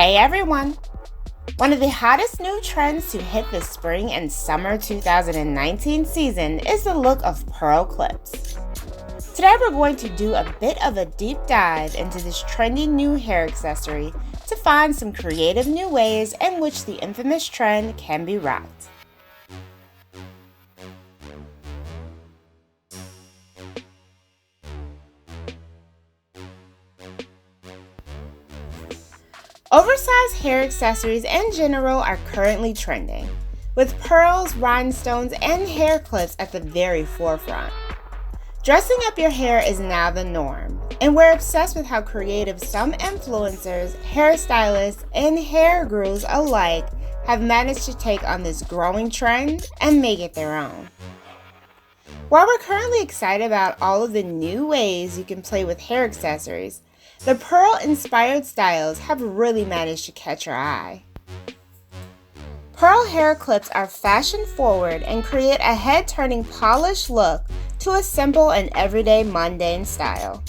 Hey everyone! One of the hottest new trends to hit the spring and summer 2019 season is the look of pearl clips. Today we're going to do a bit of a deep dive into this trendy new hair accessory to find some creative new ways in which the infamous trend can be rocked. Oversized hair accessories in general are currently trending, with pearls, rhinestones, and hair clips at the very forefront. Dressing up your hair is now the norm, and we're obsessed with how creative some influencers, hairstylists, and hair gurus alike have managed to take on this growing trend and make it their own. While we're currently excited about all of the new ways you can play with hair accessories, the pearl-inspired styles have really managed to catch our eye. Pearl hair clips are fashion-forward and create a head-turning polished look to a simple and everyday mundane style.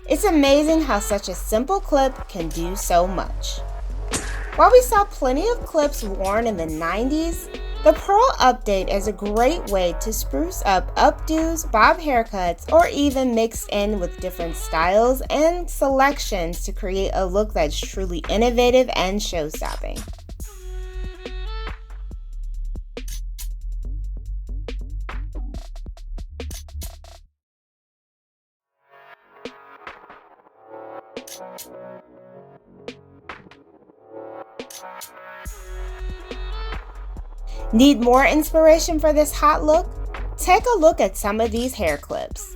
It's amazing how such a simple clip can do so much. While we saw plenty of clips worn in the 90s, the pearl update is a great way to spruce up updos, bob haircuts, or even mix in with different styles and selections to create a look that's truly innovative and show-stopping. Need more inspiration for this hot look? Take a look at some of these hair clips.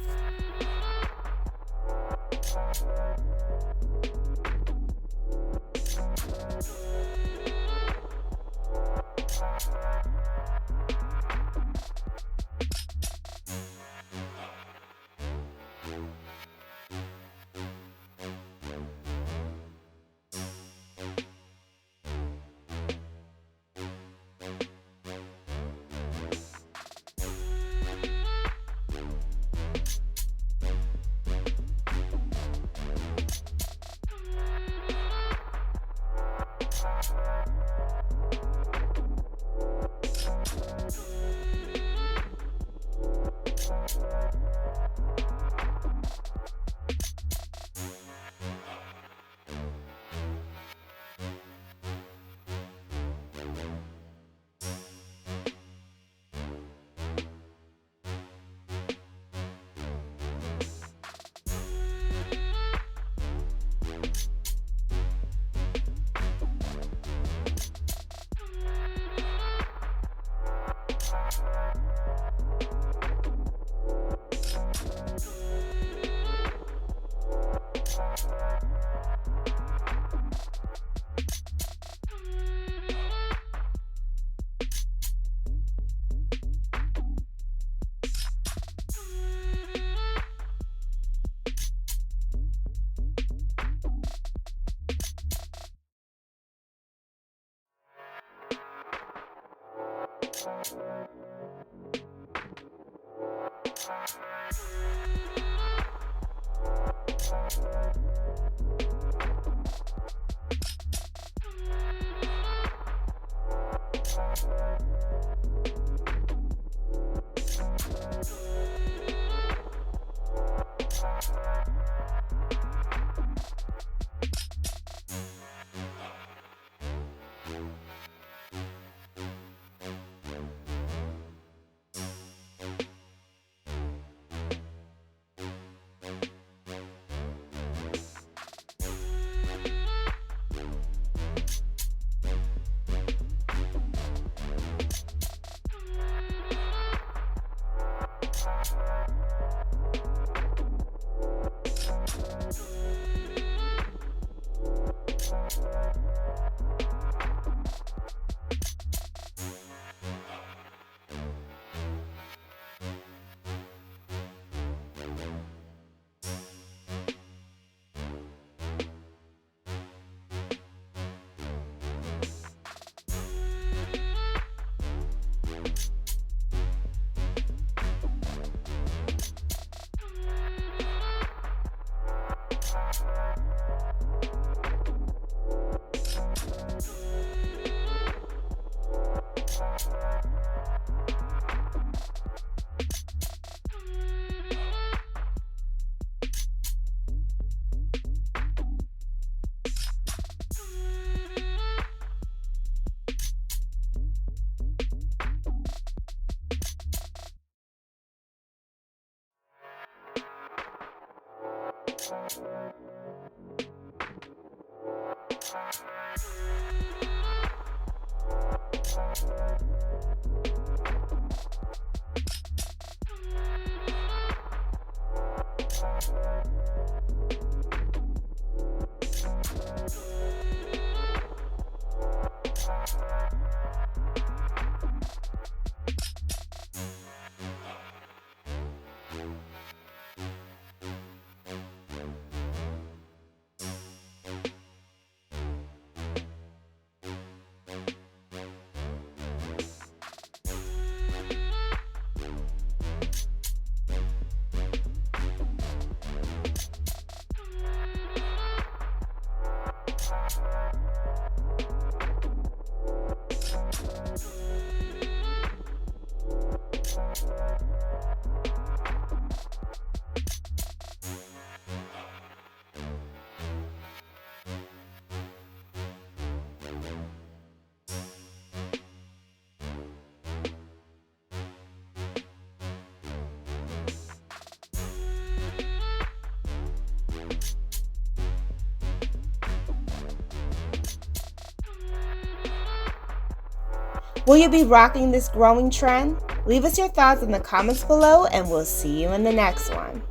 Will you be rocking this growing trend? Leave us your thoughts in the comments below and we'll see you in the next one.